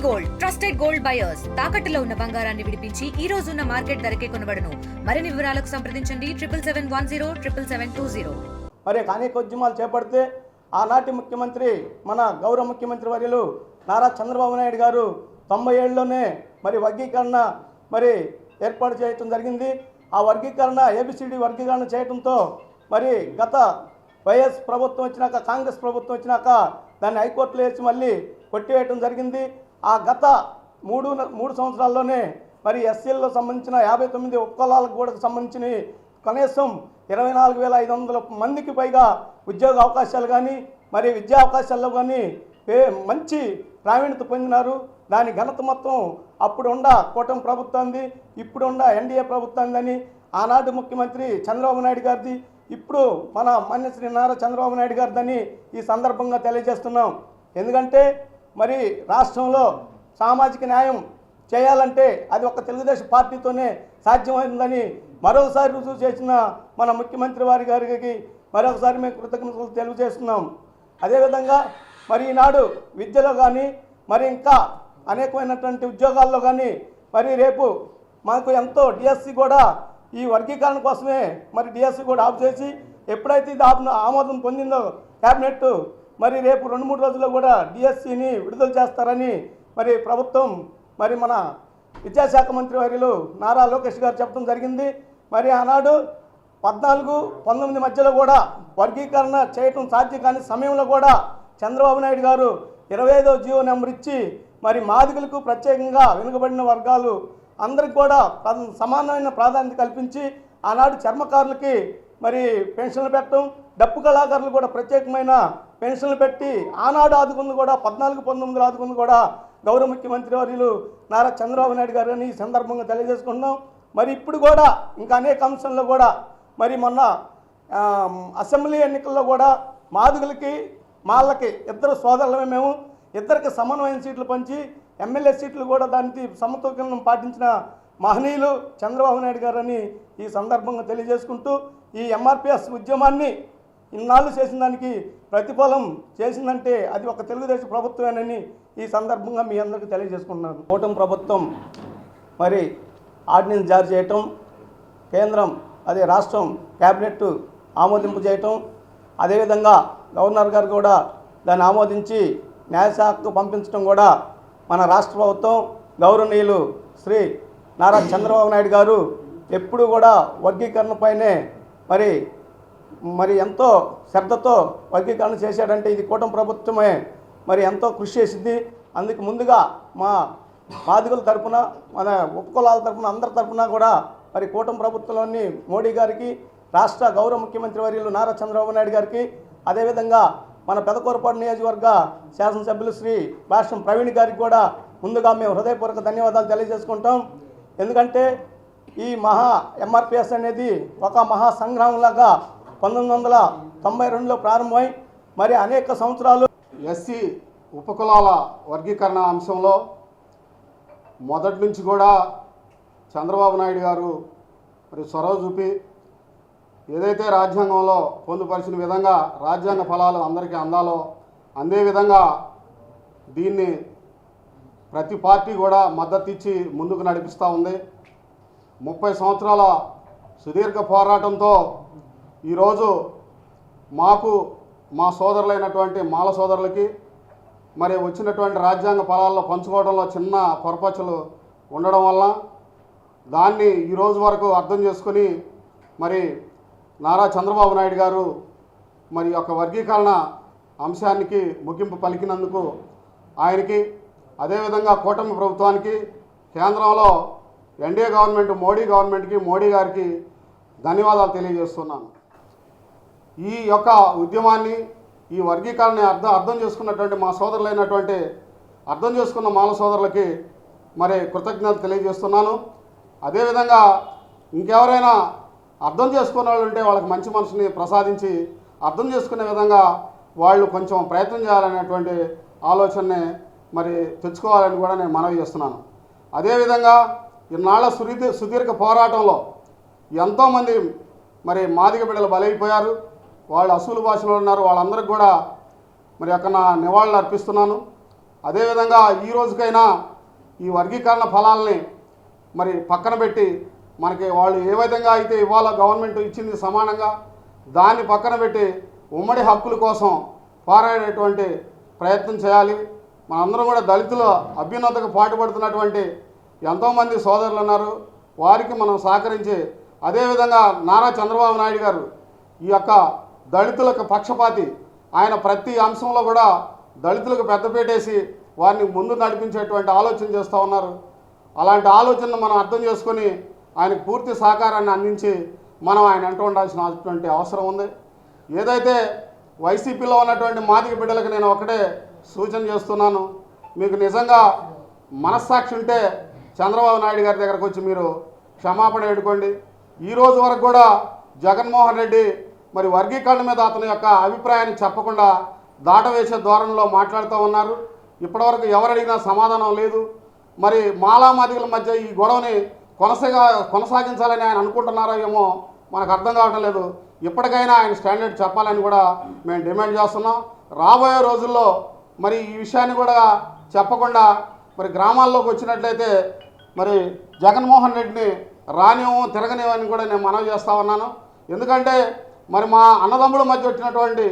Gold trusted gold buyers తాకట్టులో ఉన్న బంగారాన్ని విడిపించి ఈ రోజు ఉన్న మార్కెట్ ధరకే కొనబడును. మరిన్ని వివరాలకు సంప్రదించండి 7771077720. మరి అనేక ఉద్యమాలు చేపడితే ఆనాటి ముఖ్యమంత్రి మన గౌరవ ముఖ్యమంత్రి వర్యులు నారా చంద్రబాబు నాయుడు గారు 97లోనే మరి వర్గీకరణ మరి ఏర్పాటు చేయడం జరిగింది. ఆ వర్గీకరణ ఏబిసిడి వర్గీకరణ చేయడంతో మరి గత వైఎస్ ప్రభుత్వం వచ్చినాక కాంగ్రెస్ ప్రభుత్వం వచ్చినాక దాన్ని హైకోర్టులో వేసి మళ్ళీ కొట్టివేయడం జరిగింది. ఆ గత మూడు సంవత్సరాల్లోనే మరి ఎస్సీల్లో సంబంధించిన 59 ఉపకులాలకు కూడా సంబంధించిన కనీసం 24,500 మందికి పైగా ఉద్యోగ అవకాశాలు కానీ మరి విద్యా అవకాశాల్లో కానీ మంచి ప్రావీణ్యత పొందినారు. దాని ఘనత మొత్తం అప్పుడున్న కూటమి ప్రభుత్వాన్ని ఇప్పుడున్న ఎన్డీఏ ప్రభుత్వాన్ని ఆనాటి ముఖ్యమంత్రి చంద్రబాబు నాయుడు గారిది ఇప్పుడు మన మాన్యశ్రీ నారా చంద్రబాబు నాయుడు గారిదని ఈ సందర్భంగా తెలియజేస్తున్నాం. ఎందుకంటే మరి రాష్ట్రంలో సామాజిక న్యాయం చేయాలంటే అది ఒక తెలుగుదేశం పార్టీతోనే సాధ్యమైందని మరోసారి రుజువు చేసిన మన ముఖ్యమంత్రి వారి గారికి మరొకసారి మేము కృతజ్ఞతలు తెలియజేస్తున్నాం. అదేవిధంగా మరి ఈనాడు విద్యలో కానీ మరి ఇంకా అనేకమైనటువంటి ఉద్యోగాల్లో కానీ మరి రేపు మాకు ఎంతో డిఎస్సి కూడా ఈ వర్గీకరణ కోసమే మరి డిఎస్సి కూడా ఆఫ్ చేసి ఎప్పుడైతే ఇది ఆమోదం పొందిందో క్యాబినెట్ మరి రేపు 2-3 రోజుల్లో కూడా డిఎస్సిని విడుదల చేస్తారని మరి ప్రభుత్వం మరి మన విద్యాశాఖ మంత్రి వర్యులు నారా లోకేష్ గారు చెప్పడం జరిగింది. మరి ఆనాడు 14-19 మధ్యలో కూడా వర్గీకరణ చేయటం సాధ్యం కాని సమయంలో కూడా చంద్రబాబు నాయుడు గారు 25వ జీవో నెంబర్ ఇచ్చి మరి మాదిగలకు ప్రత్యేకంగా వెనుకబడిన వర్గాలు అందరికి కూడా సమానమైన ప్రాధాన్యత కల్పించి ఆనాడు చర్మకారులకి మరి పెన్షన్లు పెట్టడం, డప్పు కళాకారులు కూడా ప్రత్యేకమైన పెన్షన్లు పెట్టి ఆనాడు ఆదుకుంది కూడా 14-19 ఆదుకుంది కూడా గౌరవ ముఖ్యమంత్రి వర్యులు నారా చంద్రబాబు నాయుడు గారు అని ఈ సందర్భంగా తెలియజేసుకుంటున్నాం. మరి ఇప్పుడు కూడా ఇంకా అనేక అంశాల్లో కూడా మరి మొన్న అసెంబ్లీ ఎన్నికల్లో కూడా మాదిగలకి మాళ్ళకి ఇద్దరు సోదరులమే మేము ఇద్దరికి సమానమైన సీట్లు పంచి ఎమ్మెల్యే సీట్లు కూడా దానికి సమతుల్యం పాటించిన మహనీయులు చంద్రబాబు నాయుడు గారు అని ఈ సందర్భంగా తెలియజేసుకుంటూ ఈ ఎంఆర్పిఎస్ ఉద్యమాన్ని ఇన్నాళ్ళు చేసిన దానికి ప్రతిఫలం చేసిందంటే అది ఒక తెలుగుదేశం ప్రభుత్వమేనని ఈ సందర్భంగా మీ అందరికీ తెలియజేసుకుంటున్నాను. కూటమి ప్రభుత్వం మరి ఆర్డినెన్స్ జారీ చేయటం, కేంద్రం అదే రాష్ట్రం క్యాబినెట్ ఆమోదింపు చేయటం, అదేవిధంగా గవర్నర్ గారు కూడా దాన్ని ఆమోదించి న్యాయశాఖకు పంపించడం కూడా మన రాష్ట్ర ప్రభుత్వం గౌరవనీయులు శ్రీ నారా చంద్రబాబు నాయుడు గారు ఎప్పుడు కూడా వర్గీకరణపైనే మరి ఎంతో శ్రద్ధతో వర్గీకరణ చేశాడంటే ఇది కూటమి ప్రభుత్వమే మరి ఎంతో కృషి చేసింది. అందుకు ముందుగా మా మాదిగల తరఫున మన ఉపకులాల తరఫున అందరి తరఫున కూడా మరి కూటమి ప్రభుత్వంలోని మోడీ గారికి, రాష్ట్ర గౌరవ ముఖ్యమంత్రి వర్యులు నారా చంద్రబాబు నాయుడు గారికి, అదేవిధంగా మన పెదకూరపాడు నియోజకవర్గ శాసనసభ్యులు శ్రీ భాష్యం ప్రవీణ్ గారికి కూడా ముందుగా మేము హృదయపూర్వక ధన్యవాదాలు తెలియజేసుకుంటాం. ఎందుకంటే ఈ ఎంఆర్పిఎస్ అనేది ఒక మహా సంగ్రామంలాగా 1992లో ప్రారంభమై మరి అనేక సంవత్సరాలు ఎస్సీ ఉపకులాల వర్గీకరణ అంశంలో మొదటి నుంచి కూడా చంద్రబాబు నాయుడు గారు మరి చొరవ చూపి ఏదైతే రాజ్యాంగంలో పొందుపరిచిన విధంగా రాజ్యాంగ ఫలాలు అందరికీ అందే విధంగా దీన్ని ప్రతి పార్టీ కూడా మద్దతు ఇచ్చి ముందుకు నడిపిస్తూ ఉంది. 30 సంవత్సరాల సుదీర్ఘ పోరాటంతో ఈరోజు మాకు మా సోదరులైనటువంటి మాల సోదరులకి మరి వచ్చినటువంటి రాజ్యాంగ ఫలాల్లో పంచుకోవడంలో చిన్న పొరపచ్చులు ఉండడం వల్ల దాన్ని ఈరోజు వరకు అర్థం చేసుకుని మరి నారా చంద్రబాబు నాయుడు గారు మరి యొక్క వర్గీకరణ అంశానికి ముగింపు పలికినందుకు ఆయనకి, అదేవిధంగా కూటమి ప్రభుత్వానికి, కేంద్రంలో ఎన్డీఏ గవర్నమెంట్ మోడీ గారికి ధన్యవాదాలు తెలియజేస్తున్నాను. ఈ యొక్క ఉద్యమాన్ని ఈ వర్గీకరణని అర్థం చేసుకున్నటువంటి మా సోదరులైనటువంటి అర్థం చేసుకున్న మాల సోదరులకి మరి కృతజ్ఞతలు తెలియజేస్తున్నాను. అదేవిధంగా ఇంకెవరైనా అర్థం చేసుకునే వాళ్ళు ఉంటే వాళ్ళకి మంచి మనసుని ప్రసాదించి అర్థం చేసుకునే విధంగా వాళ్ళు కొంచెం ప్రయత్నం చేయాలనేటువంటి ఆలోచనని మరి తెచ్చుకోవాలని కూడా నేను మనవి చేస్తున్నాను. అదేవిధంగా ఇన్నాళ్ళ సుదీర్ఘ పోరాటంలో ఎంతోమంది మరి మాదిగ బిడ్డలు బలైపోయారు. వాళ్ళు అసూలు భాషలో ఉన్నారు. వాళ్ళందరికీ కూడా మరి అక్కడ నా నివాళులు అర్పిస్తున్నాను. అదేవిధంగా ఈ రోజుకైనా ఈ వర్గీకరణ ఫలాల్ని మరి పక్కన పెట్టి మనకి వాళ్ళు ఏ విధంగా అయితే ఇవాళ గవర్నమెంట్ ఇచ్చింది సమానంగా దాన్ని పక్కన పెట్టి ఉమ్మడి హక్కుల కోసం పోరాడేటువంటి ప్రయత్నం చేయాలి. మనందరం కూడా దళితుల అభ్యున్నతకు పాటుపడుతున్నటువంటి ఎంతోమంది సోదరులు ఉన్నారు, వారికి మనం సహకరించి అదేవిధంగా నారా చంద్రబాబు నాయుడు గారు ఈ యొక్క దళితులకు పక్షపాతి, ఆయన ప్రతి అంశంలో కూడా దళితులకు పెద్దపేటేసి వారిని ముందు నడిపించేటువంటి ఆలోచన చేస్తూ ఉన్నారు. అలాంటి ఆలోచనను మనం అర్థం చేసుకొని ఆయనకు పూర్తి సహకారాన్ని అందించి మనం ఆయన వెంట ఉండాల్సినటువంటి అవసరం ఉంది. ఏదైతే వైసీపీలో ఉన్నటువంటి మాదిగ బిడ్డలకు నేను ఒకటే సూచన చేస్తున్నాను, మీకు నిజంగా మనస్సాక్షి ఉంటే చంద్రబాబు నాయుడు గారి దగ్గరకు వచ్చి మీరు క్షమాపణ వేడుకోండి. ఈ రోజు వరకు కూడా జగన్మోహన్ రెడ్డి మరి వర్గీకరణ మీద అతని యొక్క అభిప్రాయాన్ని చెప్పకుండా దాటవేసే ధోరణిలో మాట్లాడుతూ ఉన్నారు. ఇప్పటివరకు ఎవరు అడిగినా సమాధానం లేదు. మరి మాలా మాదిగల మధ్య ఈ గొడవని కొనసాగించాలని ఆయన అనుకుంటున్నారో ఏమో మనకు అర్థం కావటం లేదు. ఇప్పటికైనా ఆయన స్టాండర్డ్ చెప్పాలని కూడా మేము డిమాండ్ చేస్తున్నాం. రాబోయే రోజుల్లో మరి ఈ విషయాన్ని కూడా చెప్పకుండా మరి గ్రామాల్లోకి వచ్చినట్లయితే మరి జగన్మోహన్ రెడ్డిని రానివ్వం తిరగనివ్వని కూడా నేను మనవి చేస్తూ ఉన్నాను. ఎందుకంటే మరి మా అన్నదమ్ముల మధ్య వచ్చినటువంటి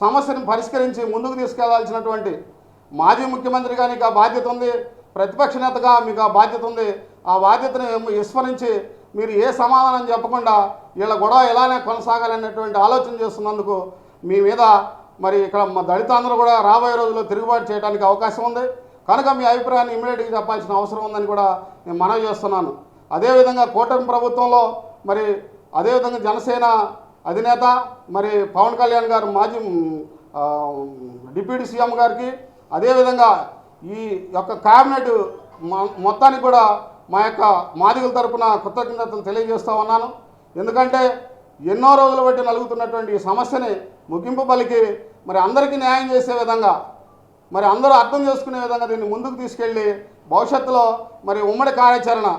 సమస్యను పరిష్కరించి ముందుకు తీసుకెళ్లాల్సినటువంటి మాజీ ముఖ్యమంత్రిగా నీకు ఆ బాధ్యత ఉంది, ప్రతిపక్ష నేతగా మీకు ఆ బాధ్యత ఉంది. ఆ బాధ్యతను విస్మరించి మీరు ఏ సమాధానం చెప్పకుండా వీళ్ళ గొడవ ఇలానే కొనసాగాలనేటువంటి ఆలోచన చేస్తున్నందుకు మీ మీద మరి ఇక్కడ మా దళితులందరూ కూడా రాబోయే రోజుల్లో తిరుగుబాటు చేయడానికి అవకాశం ఉంది. కనుక మీ అభిప్రాయాన్ని ఇమ్మీడియట్గా చెప్పాల్సిన అవసరం ఉందని కూడా నేను మనవి చేస్తున్నాను. అదేవిధంగా కూటమి ప్రభుత్వంలో మరి అదేవిధంగా జనసేన అధినేత మరి పవన్ కళ్యాణ్ గారు మాజీ డిప్యూటీ సీఎం గారికి అదేవిధంగా ఈ యొక్క క్యాబినెట్ మొత్తానికి కూడా మా యొక్క మాదిగల తరపున కృతజ్ఞతలు తెలియజేస్తూ ఉన్నాను. ఎందుకంటే ఎన్నో రోజులు బట్టి నలుగుతున్నటువంటి ఈ సమస్యని ముగింపు పలికి మరి అందరికీ న్యాయం చేసే విధంగా మరి అందరూ అర్థం చేసుకునే విధంగా దీన్ని ముందుకు తీసుకెళ్ళి భవిష్యత్తులో మరి ఉమ్మడి కార్యాచరణ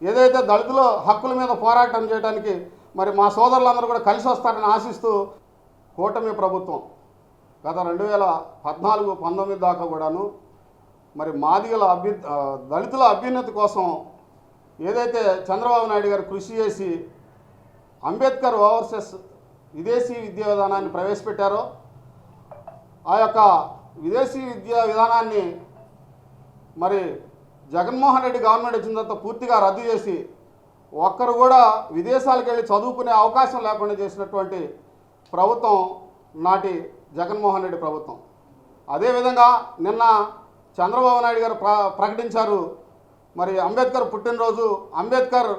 ఏదైతే దళితుల హక్కుల మీద పోరాటం చేయడానికి మరి మా సోదరులందరూ కూడా కలిసి వస్తారని ఆశిస్తూ కూటమి ప్రభుత్వం గత 2014-19 దాకా కూడాను మరి మాదిగల దళితుల అభ్యున్నతి కోసం ఏదైతే చంద్రబాబు నాయుడు గారు కృషి చేసి అంబేద్కర్ ఓవర్సెస్ విదేశీ విద్యా విధానాన్ని ప్రవేశపెట్టారో ఆ యొక్క విదేశీ విద్యా విధానాన్ని మరి జగన్మోహన్ రెడ్డి గవర్నమెంట్ వచ్చిన తర్వాత పూర్తిగా రద్దు చేసి ఒక్కరు కూడా విదేశాలకు వెళ్ళి చదువుకునే అవకాశం లేకుండా చేసినటువంటి ప్రభుత్వం నాటి జగన్మోహన్ రెడ్డి ప్రభుత్వం. అదేవిధంగా నిన్న చంద్రబాబు నాయుడు గారు ప్రకటించారు మరి అంబేద్కర్ పుట్టినరోజు, అంబేద్కర్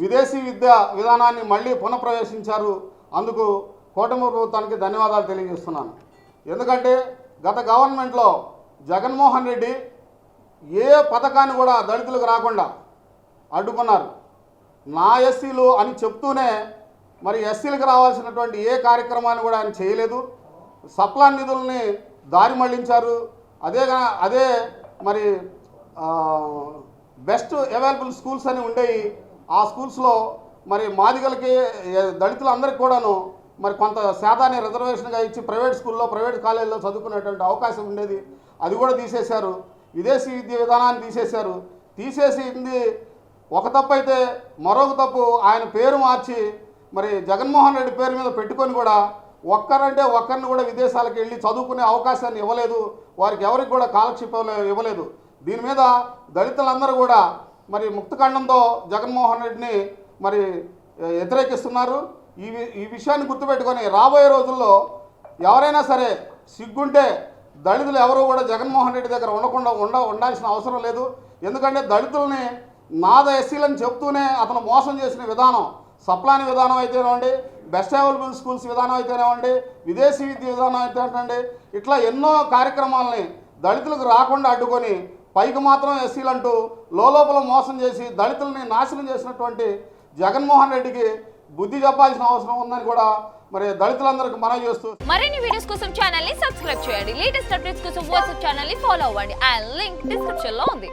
విదేశీ విద్యా విధానాన్ని మళ్ళీ పునఃప్రవేశించారు. అందుకు కూటమి ప్రభుత్వానికి ధన్యవాదాలు తెలియజేస్తున్నాను. ఎందుకంటే గత గవర్నమెంట్లో జగన్మోహన్ రెడ్డి ఏ పథకాన్ని కూడా దళితులకు రాకుండా అడ్డుకున్నారు. నా ఎస్సీలు అని చెప్తూనే మరి ఎస్సీలకు రావాల్సినటువంటి ఏ కార్యక్రమాన్ని కూడా ఆయన చేయలేదు. సప్లాన్ నిధుల్ని దారి మళ్లించారు. అదే మరి బెస్ట్ అవైలబుల్ స్కూల్స్ అని ఉండేవి. ఆ స్కూల్స్లో మరి మాదిగలకి దళితులందరికీ కూడాను మరి కొంత శాతాన్ని రిజర్వేషన్గా ఇచ్చి ప్రైవేట్ స్కూల్లో ప్రైవేట్ కాలేజీలో చదువుకునేటువంటి అవకాశం ఉండేది. అది కూడా తీసేశారు. విదేశీ విద్య విధానాన్ని తీసేశారు. తీసేసింది ఒక తప్పు అయితే మరొక తప్పు ఆయన పేరు మార్చి మరి జగన్మోహన్ రెడ్డి పేరు మీద పెట్టుకొని కూడా ఒక్కరంటే ఒక్కరిని కూడా విదేశాలకు వెళ్ళి చదువుకునే అవకాశాన్ని ఇవ్వలేదు. వారికి ఎవరికి కూడా కాలక్షేపం ఇవ్వలేదు. దీని మీద దళితులందరూ కూడా మరి ముక్తఖండంతో జగన్మోహన్ రెడ్డిని మరి వ్యతిరేకిస్తున్నారు. ఈ విషయాన్ని గుర్తుపెట్టుకొని రాబోయే రోజుల్లో ఎవరైనా సరే సిగ్గుంటే దళితులు ఎవరు కూడా జగన్మోహన్ రెడ్డి దగ్గర ఉండాల్సిన అవసరం లేదు. ఎందుకంటే దళితుల్ని నాద ఎస్సీలని చెప్తూనే అతను మోసం చేసిన విధానం, సప్లాని విధానం అయితేనేవ్వండి, బెస్ట్ అవైలబుల్ స్కూల్స్ విధానం అయితేనేవ్వండి, విదేశీ విద్య విధానం అయితేనండి, ఇట్లా ఎన్నో కార్యక్రమాలని దళితులకు రాకుండా అడ్డుకొని పైకి మాత్రం ఎస్సీలంటూ లోపల మోసం చేసి దళితులని నాశనం చేసినటువంటి జగన్మోహన్ రెడ్డికి బుద్ధి చెప్పాల్సిన అవసరం ఉందని కూడా మరి దళితులందరికీ మనవి చేస్తూ మరిన్ని వీడియోస్ కోసం ఛానల్ ని సబ్స్క్రైబ్ చేయండి. లేటెస్ట్ అప్డేట్స్ కోసం వాట్సాప్ ఛానల్ ని ఫాలో అవ్వండి. ఆ లింక్ డిస్క్రిప్షన్ లో ఉంది.